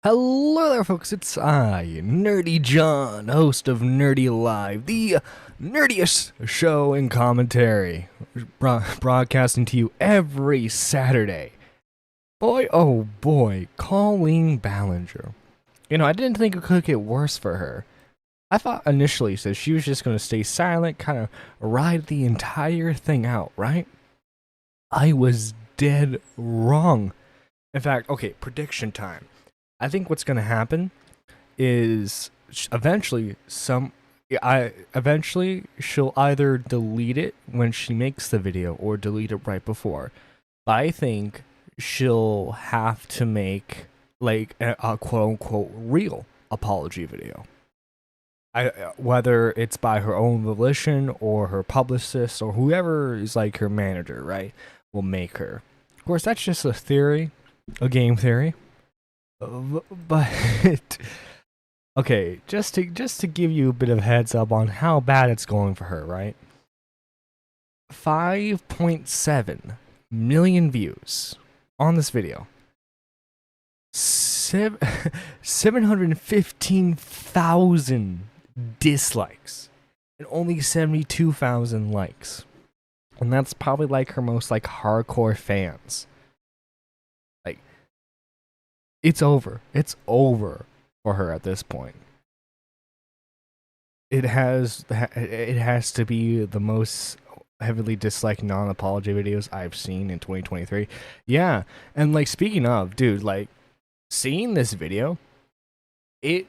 Hello there, folks. It's I, Nerdy John, host of Nerdy Live, the nerdiest show in commentary, broadcasting to you every Saturday. Boy, oh boy, Colleen Ballinger. I didn't think it could get worse for her. I thought initially that she was just going to stay silent, kind of ride the entire thing out, right? I was dead wrong. In fact, okay, prediction time. I think what's going to happen is eventually she'll either delete it when she makes the video or delete it right before. But I think she'll have to make like a quote unquote real apology video. Whether it's by her own volition or her publicist or whoever is like her manager, right, will make her. Of course, that's just a theory, a game theory. But okay, just to give you a bit of heads up on how bad it's going for her, right? 5.7 million views on this video. 715,000 dislikes and only 72,000 likes. And that's probably like her most like hardcore fans. It's over. It's over for her at this point. It has to be the most heavily disliked non-apology videos I've seen in 2023. Yeah, and like speaking of, dude, like seeing this video, it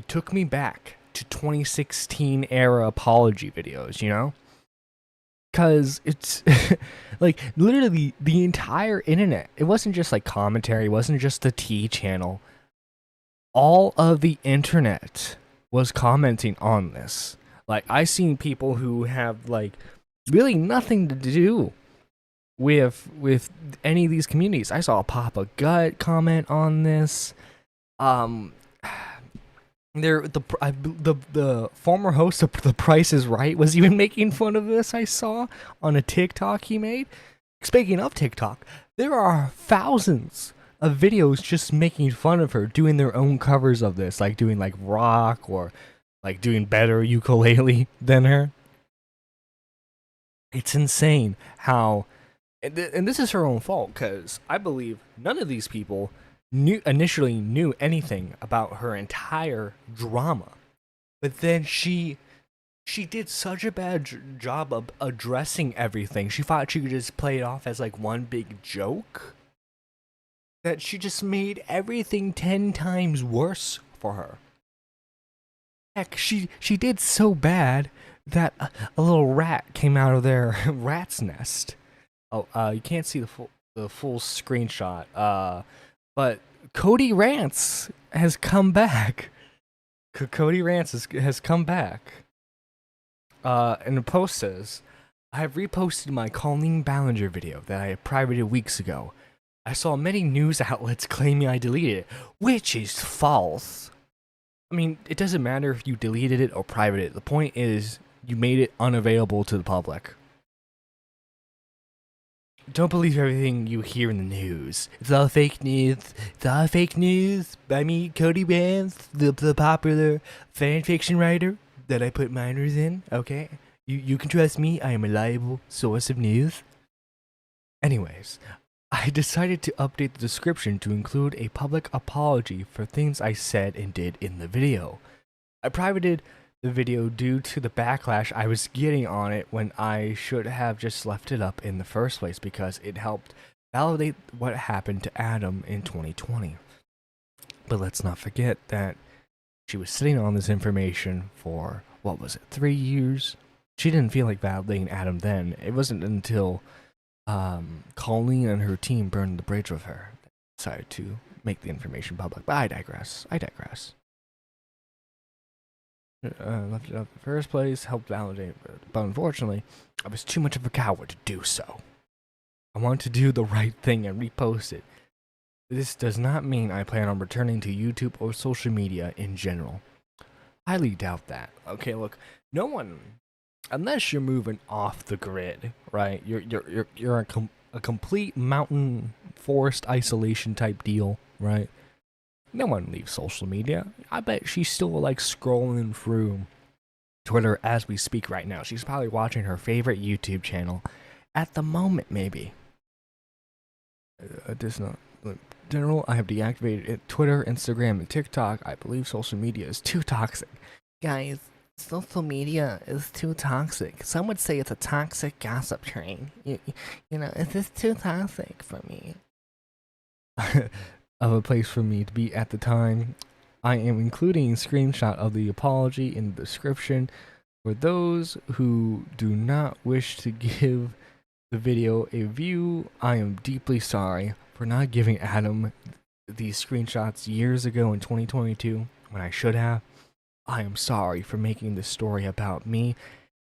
took me back to 2016 era apology videos, you know? Because it's like literally the entire internet. It wasn't just like commentary. It wasn't just the T channel. All of the internet was commenting on this. Like I seen people who have like really nothing to do with any of these communities. I saw Papa Gut comment on this. The former host of The Price is Right was even making fun of this. I saw on a TikTok he made. Speaking of TikTok, there are thousands of videos just making fun of her, doing their own covers of this, like doing like rock or like doing better ukulele than her. It's insane how, and this is her own fault because I believe none of these people initially knew anything about her entire drama, but then she did such a bad job of addressing everything. She thought she could just play it off as like one big joke, that she just made everything 10 times worse for her. Heck, she did so bad that a little rat came out of their rat's nest. Oh, you can't see the full screenshot. But Cody Rants has come back. Cody Rants has come back. And the post says, I have reposted my Colleen Ballinger video that I privated weeks ago. I saw many news outlets claiming I deleted it, which is false. I mean, it doesn't matter if you deleted it or privated it. The point is, you made it unavailable to the public. Don't believe everything you hear in the news. It's all fake news. It's all fake news by me, Cody Rants, the popular fan fiction writer that I put minors in, okay? You can trust me, I am a reliable source of news. Anyways, I decided to update the description to include a public apology for things I said and did in the video. I privated the video due to the backlash I was getting on it when I should have just left it up in the first place because it helped validate what happened to Adam in 2020. But let's not forget that she was sitting on this information for, 3 years? She didn't feel like validating Adam then. It wasn't until Colleen and her team burned the bridge with her that decided to make the information public. But I digress. Left it up in the first place, helped validate, but unfortunately, I was too much of a coward to do so. I want to do the right thing and repost it. This does not mean I plan on returning to YouTube or social media in general. Highly doubt that. Okay, look, no one, unless you're moving off the grid, right? You're a complete mountain forest isolation type deal, right? No one leaves social media. I bet she's still like scrolling through Twitter as we speak right now. She's probably watching her favorite YouTube channel at the moment, maybe. Does not. General, I have deactivated it. Twitter, Instagram, and TikTok. I believe social media is too toxic. Guys, social media is too toxic. Some would say it's a toxic gossip train. You know, is this too toxic for me? Of a place for me to be at the time. I am including a screenshot of the apology in the description. For those who do not wish to give the video a view, I am deeply sorry for not giving Adam these screenshots years ago in 2022 when I should have. I am sorry for making this story about me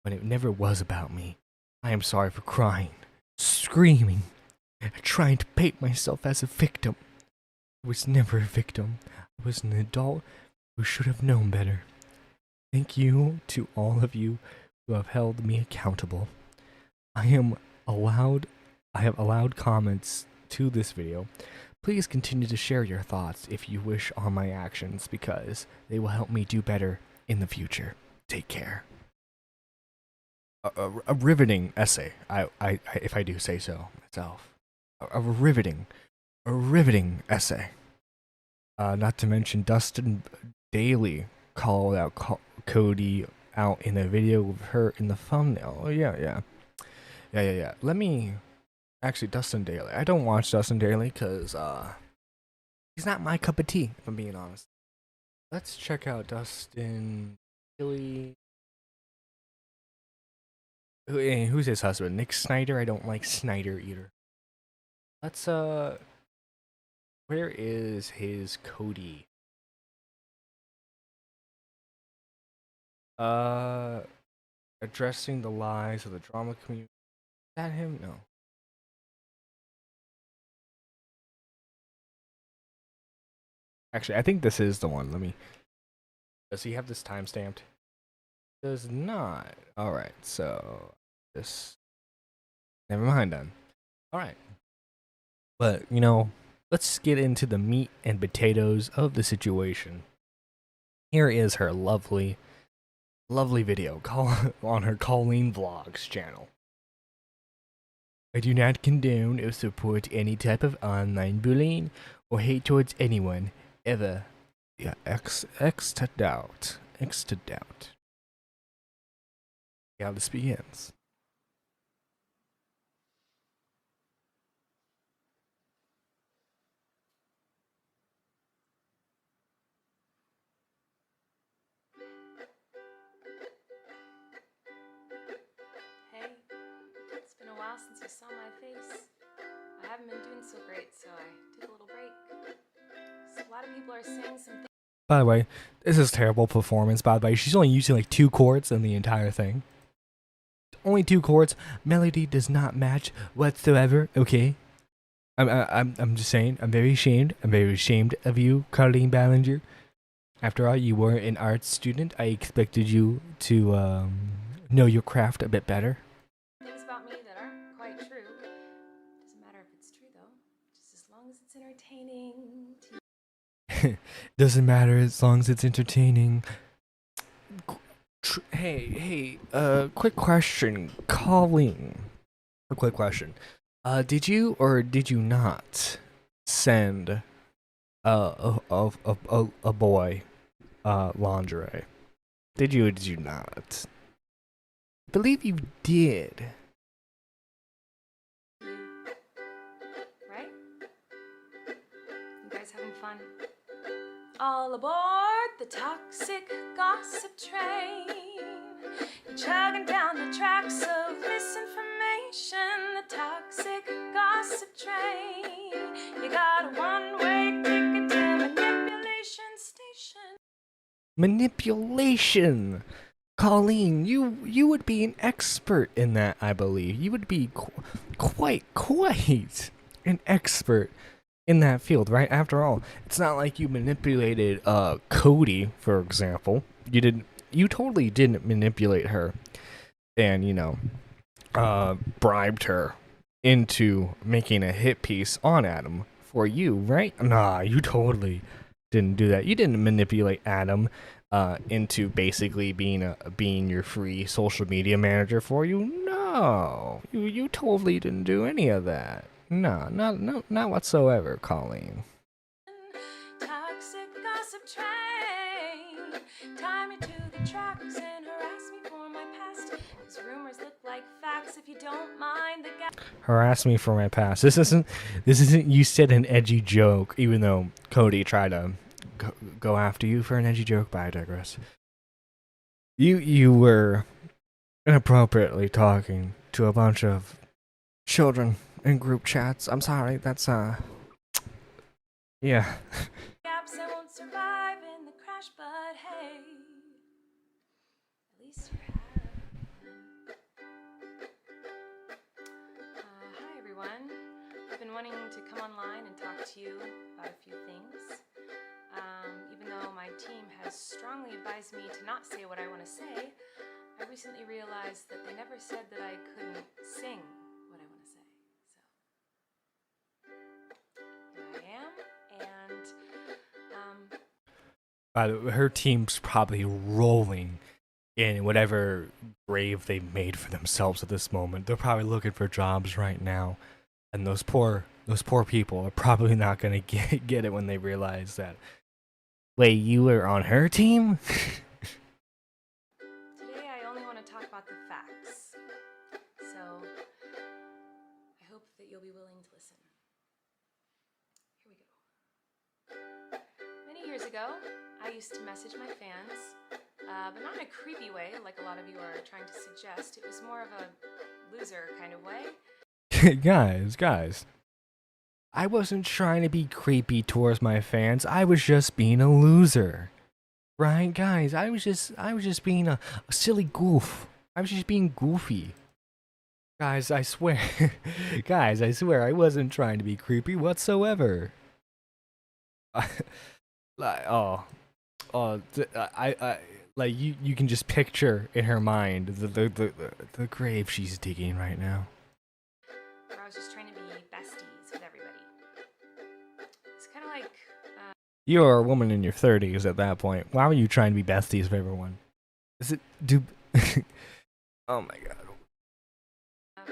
when it never was about me. I am sorry for crying, screaming, and trying to paint myself as a victim. I was never a victim. I was an adult who should have known better. Thank you to all of you who have held me accountable. I have allowed comments to this video. Please continue to share your thoughts if you wish on my actions because they will help me do better in the future. Take care. A riveting essay, if I do say so myself. A riveting essay. Not to mention Dustin Daly called out Cody out in a video with her in the thumbnail. Oh, yeah. Let me... Actually, Dustin Daly. I don't watch Dustin Daly because he's not my cup of tea, if I'm being honest. Let's check out Dustin Daly. Who's his husband? Nick Snyder? I don't like Snyder either. Let's, where is his Cody? Addressing the lies of the drama community. Is that him? No. Actually, I think this is the one. Let me... Does he have this time stamped? Does not. Alright, so... This... Never mind then. Alright. But, you know, let's get into the meat and potatoes of the situation. Here is her lovely video on her Colleen Vlogs channel. I do not condone or support any type of online bullying or hate towards anyone, ever. Yeah, X to doubt. X to doubt. Yeah, this begins. Since you saw my face. I haven't been doing so great, so I took a little break. So a lot of people are saying some things. By the way, this is terrible performance, by the way. She's only using like 2 chords in the entire thing. Only 2 chords. Melody does not match whatsoever, okay? I'm just saying, I'm very ashamed. I'm very ashamed of you, Colleen Ballinger. After all, you were an art student. I expected you to know your craft a bit better. Things about me that aren't quite true. Doesn't matter if it's true though. Just as long as it's entertaining. Doesn't matter as long as it's entertaining. Hey, quick question, Colleen. A quick question. Did you or did you not send a boy lingerie? Did you or did you not? I believe you did. Right? You guys having fun? All aboard the toxic gossip train. You're chugging down the tracks of misinformation. The toxic gossip train. You got a one-way ticket to manipulation station. Manipulation. Colleen, you would be an expert in that, I believe. You would be quite an expert in that field, right? After all, it's not like you manipulated Cody, for example. You totally didn't manipulate her and, you know, bribed her into making a hit piece on Adam for you, right? Nah, you totally didn't do that. You didn't manipulate Adam into basically being your free social media manager for you. No, you totally didn't do any of that. No, not whatsoever, Colleen. Toxic gossip train. Tie me to the tracks and harass me for my past. 'Cause rumors look like facts if you don't mind the Harass me for my past. This isn't. You said an edgy joke, even though Cody tried to go after you for an edgy joke. But I digress. You were inappropriately talking to a bunch of children in group chats. I'm sorry. That's yeah. gaps I won't survive in the crash, but hey, at least you're hi everyone. I've been wanting to come online and talk to you about a few things. Even though my team has strongly advised me to not say what I want to say, I recently realized that they never said that I couldn't sing what I want to say. So here I am, and Her team's probably rolling in whatever grave they made for themselves at this moment. They're probably looking for jobs right now, and those poor people are probably not gonna get it when they realize that. Wait, you were on her team? today I only want to talk about the facts. So I hope that you'll be willing to listen. Here we go. Many years ago, I used to message my fans, but not in a creepy way like a lot of you are trying to suggest. It was more of a loser kind of way. Guys. I wasn't trying to be creepy towards my fans. I was just being a loser. Right, guys? I was just being a silly goof. I was just being goofy. Guys, I swear. Guys, I swear I wasn't trying to be creepy whatsoever. I like you can just picture in her mind the grave she's digging right now. Where I was just trying to be besties with everybody. It's kind of like You're a woman in your 30s at that point. Why were you trying to be besties with everyone? Is it Oh my god.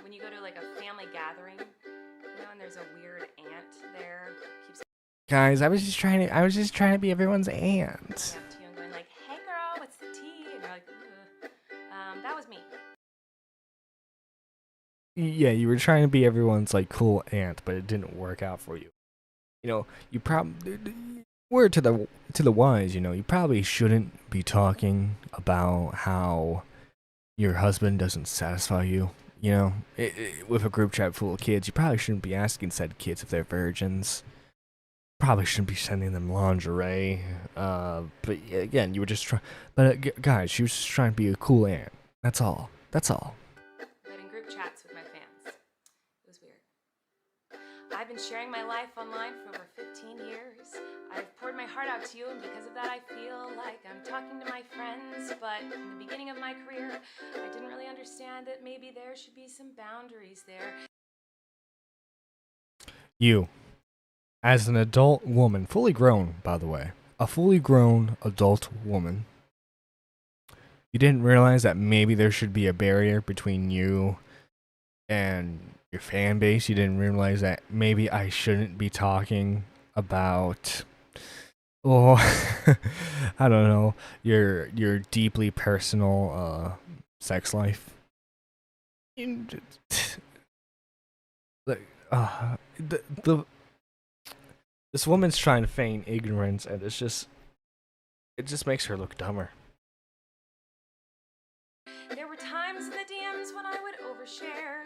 when you go to like a family gathering, and there's a weird aunt there keeps Guys, I was just trying to be everyone's aunt. up to you and going like, "Hey girl, what's the tea?" And you're like, "Ugh." That was me. Yeah, you were trying to be everyone's like cool aunt, but it didn't work out for you. You probably word to the wise, you probably shouldn't be talking about how your husband doesn't satisfy you. With a group chat full of kids, you probably shouldn't be asking said kids if they're virgins. Probably shouldn't be sending them lingerie. But again, you were just trying. But guys, she was just trying to be a cool aunt. That's all. But in group chats with my fans, it was weird. I've been sharing my life online for over 15 years. I've poured my heart out to you, and because of that, I feel like I'm talking to my friends. But in the beginning of my career, I didn't really understand that maybe there should be some boundaries there. You, as an adult woman, fully grown, by the way, a fully grown adult woman, you didn't realize that maybe there should be a barrier between you and your fan base. You didn't realize that maybe I shouldn't be talking about, I don't know, your deeply personal sex life. This woman's trying to feign ignorance, and it just makes her look dumber. There were times in the DMs when I would overshare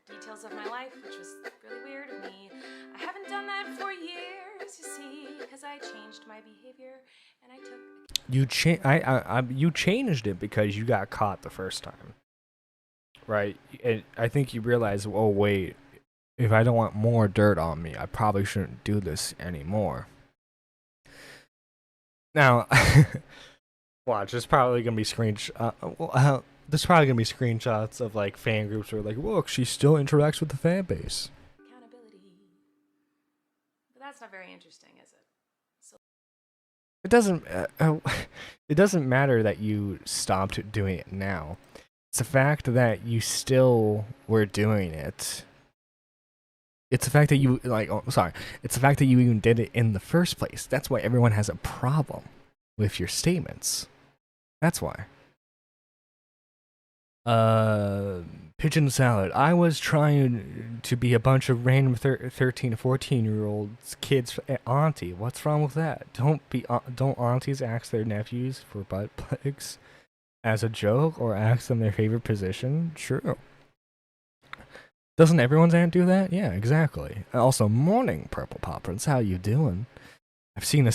details of my life, which was really weird of me. I haven't done that for years, you see, because I changed my behavior and I took. You changed it because you got caught the first time, right? And I think you realized, oh wait, if I don't want more dirt on me, I probably shouldn't do this anymore. Now, watch. There's probably gonna be there's probably gonna be screenshots of like fan groups where like, look, she still interacts with the fan base. Accountability. But that's not very interesting, is it? It doesn't. It doesn't matter that you stopped doing it now. It's the fact that you still were doing it. It's the fact that you like. Oh, sorry. It's the fact that you even did it in the first place. That's why everyone has a problem with your statements. That's why. Pigeon salad. I was trying to be a bunch of random 13 to 14-year-olds kids auntie. What's wrong with that? Don't aunties ask their nephews for butt plugs as a joke or ask them their favorite position? True. Doesn't everyone's aunt do that? Yeah, exactly. Also, morning purple poppers. How you doing? I've seen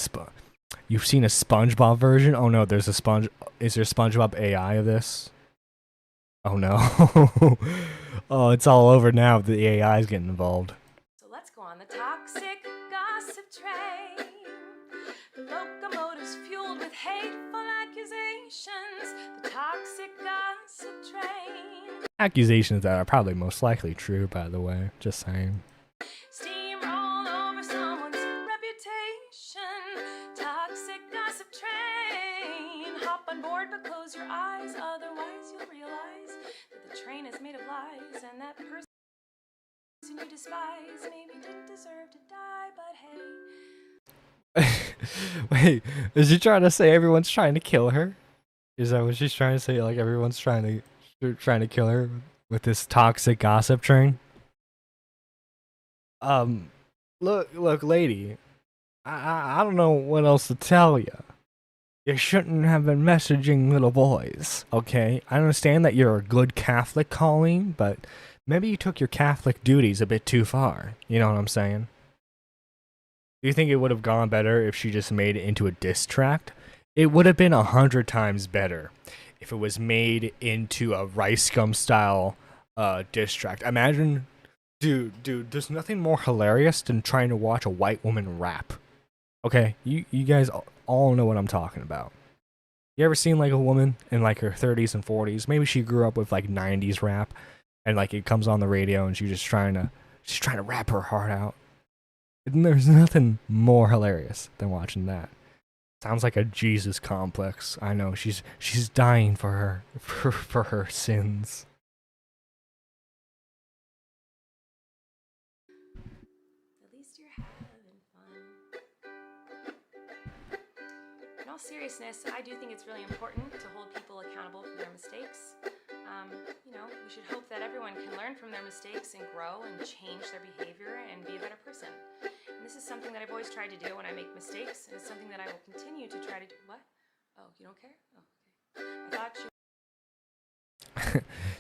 You've seen a SpongeBob version? Oh no, there's a sponge. Is there SpongeBob AI of this? Oh no. Oh, it's all over now. The AI is getting involved. So let's go on the toxic gossip train. The locomotive's fueled with hateful accusations. The toxic gossip train. Accusations that are probably most likely true, by the way. Just saying. Steamroll over someone's reputation. Toxic gossip train. Hop on board but close your eyes, otherwise you'll realize that the train is made of lies, and that person you despise maybe didn't deserve to die, but hey. Wait, is she trying to say everyone's trying to kill her? Is that what she's trying to say? Like everyone's trying to kill her with this toxic gossip train? Look, lady. I don't know what else to tell you. You shouldn't have been messaging little boys, okay? I understand that you're a good Catholic, Colleen, but maybe you took your Catholic duties a bit too far. You know what I'm saying? Do you think it would have gone better if she just made it into a diss track? It would have been 100 times better if it was made into a Rice Gum style diss track. Imagine, dude, there's nothing more hilarious than trying to watch a white woman rap. Okay, you guys all know what I'm talking about. You ever seen like a woman in like her 30s and 40s? Maybe she grew up with like 90s rap, and like it comes on the radio, and she's trying to rap her heart out. And there's nothing more hilarious than watching that. Sounds like a Jesus complex. I know she's dying for her sins. At least you're having fun. In all seriousness, I do think it's really important to hold people accountable for their mistakes. We should hope that everyone can learn from their mistakes and grow and change their behavior and be a better person. And this is something that I've always tried to do when I make mistakes, and it's something that I will continue to try to do. What? Oh, you don't care? Oh, okay. I thought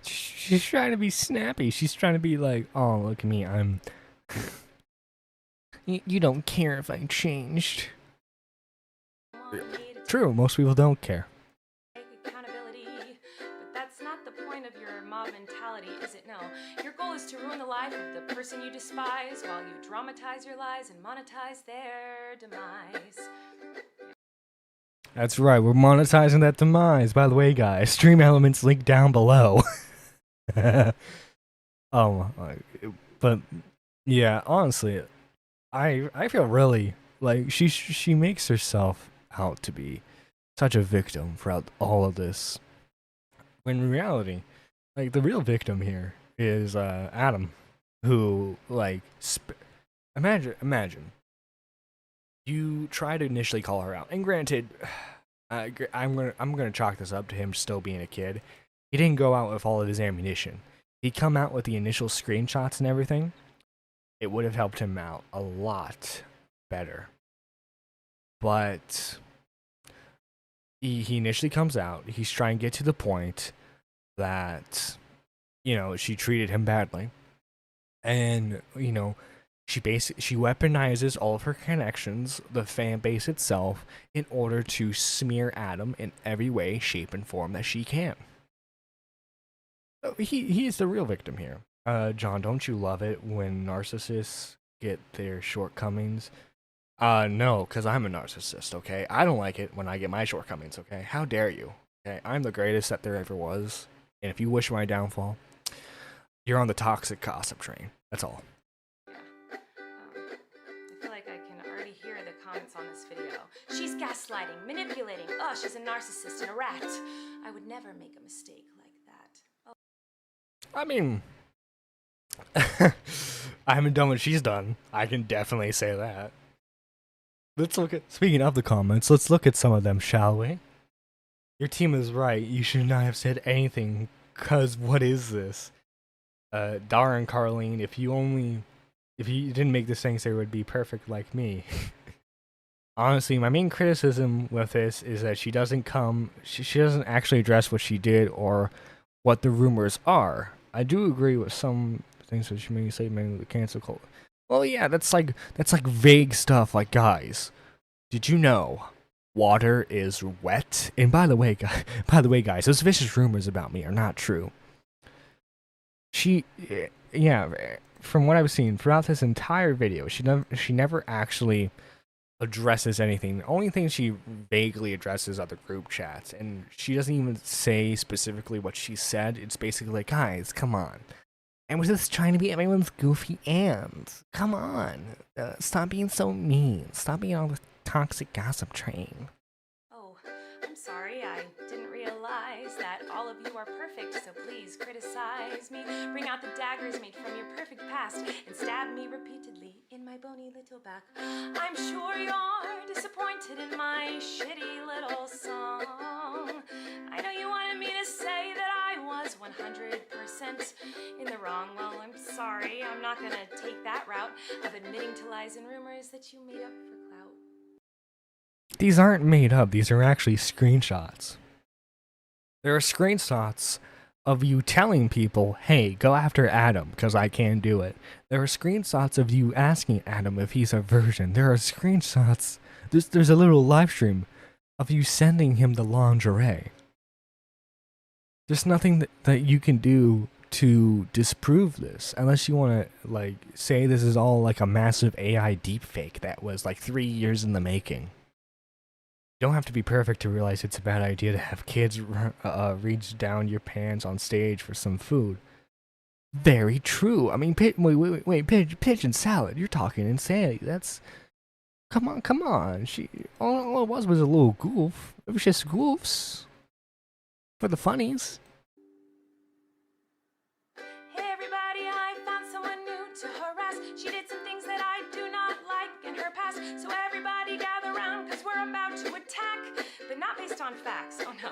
She's trying to be snappy. She's trying to be like, oh, look at me. I'm... you don't care if I changed. True, most people don't care. Accountability, but that's not the point of your mob mentality, is it? No. Your goal is to ruin the life of the person you despise while you dramatize your lies and monetize their demise. That's right, we're monetizing that demise. By the way, guys, stream elements link down below. But yeah, honestly, I feel really like she makes herself out to be such a victim throughout all of this. When in reality, like the real victim here is Adam, who like imagine you try to initially call her out, and granted, I'm gonna chalk this up to him still being a kid. He didn't go out with all of his ammunition. He'd come out with the initial screenshots and everything. It would have helped him out a lot better. But he initially comes out. He's trying to get to the point that, she treated him badly. And, she weaponizes all of her connections, the fan base itself, in order to smear Adam in every way, shape, and form that she can. So he's the real victim here. John, don't you love it when narcissists get their shortcomings? No, because I'm a narcissist, okay? I don't like it when I get my shortcomings, okay? How dare you? Okay, I'm the greatest that there ever was. And if you wish my downfall, you're on the toxic gossip train. That's all. I feel like I can already hear the comments on this video. She's gaslighting, manipulating. Oh, she's a narcissist and a rat. I would never make a mistake like that. Oh. I mean, I haven't done what she's done. I can definitely say that. Let's look at, speaking of the comments, let's look at some of them, shall we? Your team is right. You should not have said anything, cause what is this? Dara and Carleen, if you didn't make this thing, it would be perfect like me. Honestly, my main criticism with this is that she doesn't actually address what she did or what the rumors are. I do agree with some things that she may say, mainly the cancel culture. Well, yeah, that's like vague stuff. Like, guys, did you know water is wet? And by the way, guys, those vicious rumors about me are not true. From what I've seen throughout this entire video, she never actually addresses anything. The only thing she vaguely addresses are the group chats, and she doesn't even say specifically what she said. It's basically like, guys, come on. And was this trying to be everyone's goofy aunt? Come on. Stop being so mean. Stop being on the toxic gossip train. Oh, I'm sorry. I didn't realize that all of you are perfect, so please criticize me. Bring out the daggers made from your perfect past and stab me repeatedly in my bony little back. I'm sure you're disappointed in my shitty little song. I know you wanted me to say that I was 100% in the wrong. Well, I'm sorry. I'm not gonna take that route of admitting to lies and rumors that you made up for clout. These aren't made up. These are actually screenshots. There are screenshots of you telling people, hey, go after Adam, because I can't do it. There are screenshots of you asking Adam if he's a virgin. There are screenshots. There's a little live stream of you sending him the lingerie. There's nothing that you can do to disprove this, unless you want to, like, say this is all like a massive AI deepfake that was like 3 years in the making. You don't have to be perfect to realize it's a bad idea to have kids reach down your pants on stage for some food. Very true. I mean, wait, pigeon salad. You're talking insanity. That's, come on. All it was a little goof. It was just goofs for the funnies. Hey everybody, I found someone new to harass. She did some things that I do not like in her past. So everybody gather round, cause we're about to attack. But not based on facts, oh no.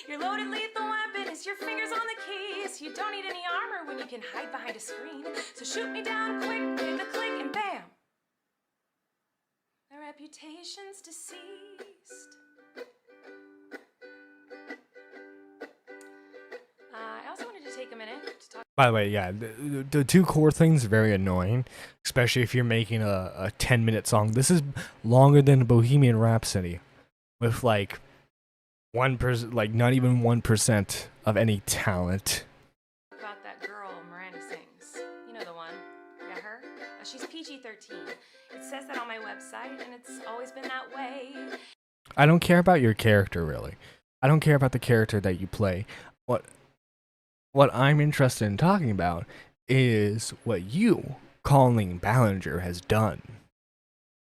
Your loaded lethal weapon is your fingers on the keys. You don't need any armor when you can hide behind a screen. So shoot me down quick with a click and bam. My reputation's deceased. I also wanted to take a minute to talk. By the way, yeah, the two core things are very annoying, especially if you're making a 10-minute song. This is longer than Bohemian Rhapsody, with like 1%, like not even 1% of any talent. About that girl Miranda sings. You know the one. Yeah, her. She's PG-13. It says that on my website, and it's always been that way. I don't care about your character, really. I don't care about the character that you play. What I'm interested in talking about is what you, Colleen Ballinger, has done.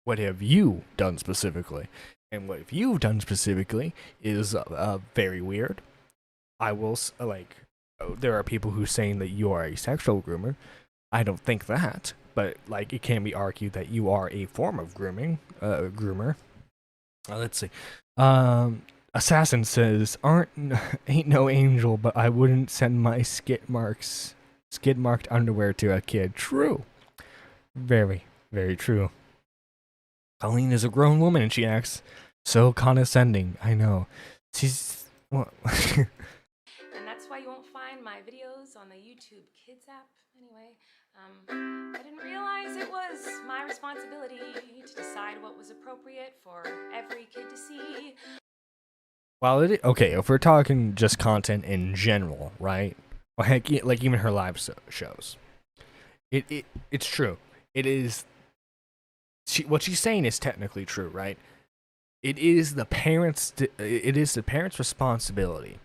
What have you done specifically? And what you've done specifically is very weird. I will, there are people who saying that you are a sexual groomer. I don't think that, but like it can be argued that you are a form of groomer. Let's see. Assassin says, ain't no angel, but I wouldn't send my skid marked underwear to a kid. True. Very, very true. Colleen is a grown woman and she acts so condescending. I know. She's, well. And that's why you won't find my videos on the YouTube Kids app. Anyway, I didn't realize it was my responsibility to decide what was appropriate for every kid to see. Well, okay, if we're talking just content in general, right? Well, heck, like even her live shows, it's true. It is. What she's saying is technically true, right? It is the parents' responsibility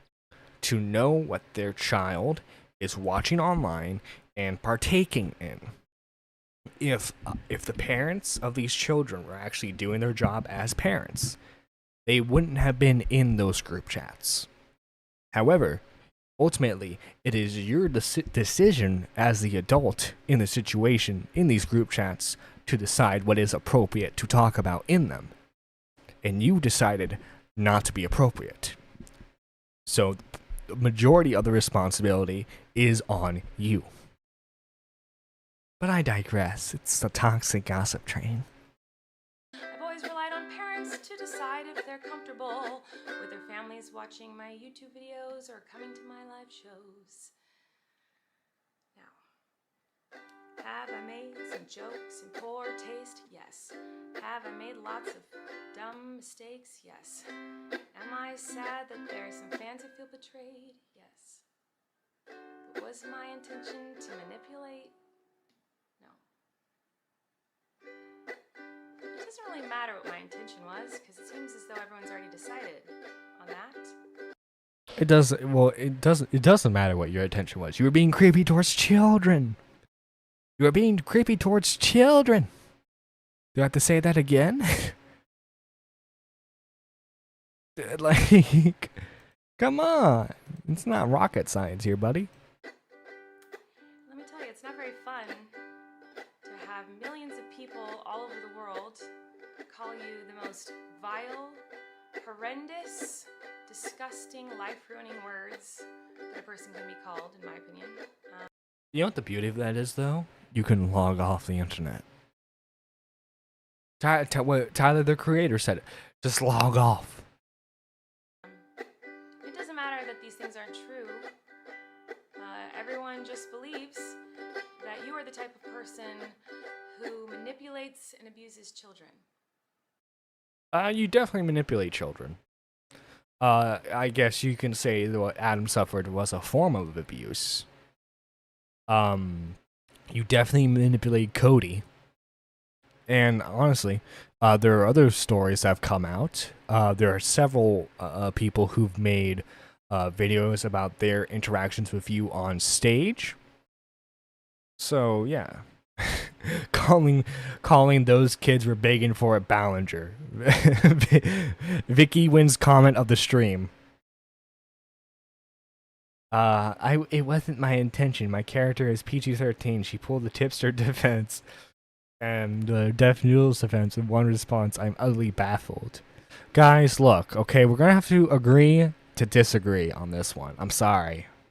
to know what their child is watching online and partaking in. if the parents of these children were actually doing their job as parents, they wouldn't have been in those group chats. However, ultimately, it is your decision as the adult in the situation in these group chats to decide what is appropriate to talk about in them. And you decided not to be appropriate. So, the majority of the responsibility is on you. But I digress. It's the toxic gossip train. I've always relied on parents to decide if they're comfortable with their families watching my YouTube videos or coming to my live shows. Now, have I made some jokes in poor taste? Yes. Have I made lots of dumb mistakes? Yes. Am I sad that there are some fans who feel betrayed? Yes. But was my intention to manipulate? No. It doesn't really matter what my intention was, because it seems as though everyone's already decided on that. It doesn't. Well, it doesn't matter what your intention was. You were being creepy towards children. You were being creepy towards children. Do I have to say that again? Like, come on. It's not rocket science here, buddy. Let me tell you, it's not very fun to have millions of people all over the world call you the most vile, horrendous, disgusting, life-ruining words that a person can be called, in my opinion. You know what the beauty of that is, though? You can log off the internet. Tyler, the creator, said it. Just log off. It doesn't matter that these things aren't true. Everyone just believes that you are the type of person who manipulates and abuses children. You definitely manipulate children. I guess you can say that what Adam suffered was a form of abuse. You definitely manipulate Cody. And honestly, there are other stories that have come out. There are several people who've made videos about their interactions with you on stage. So yeah, calling those kids were begging for a ballinger. Vicky wins comment of the stream. It wasn't my intention. My character is PG-13. She pulled the tipster defense and Deaf Noodles defense in one response. I'm utterly baffled. Guys, look, okay, we're gonna have to agree to disagree on this one. I'm sorry.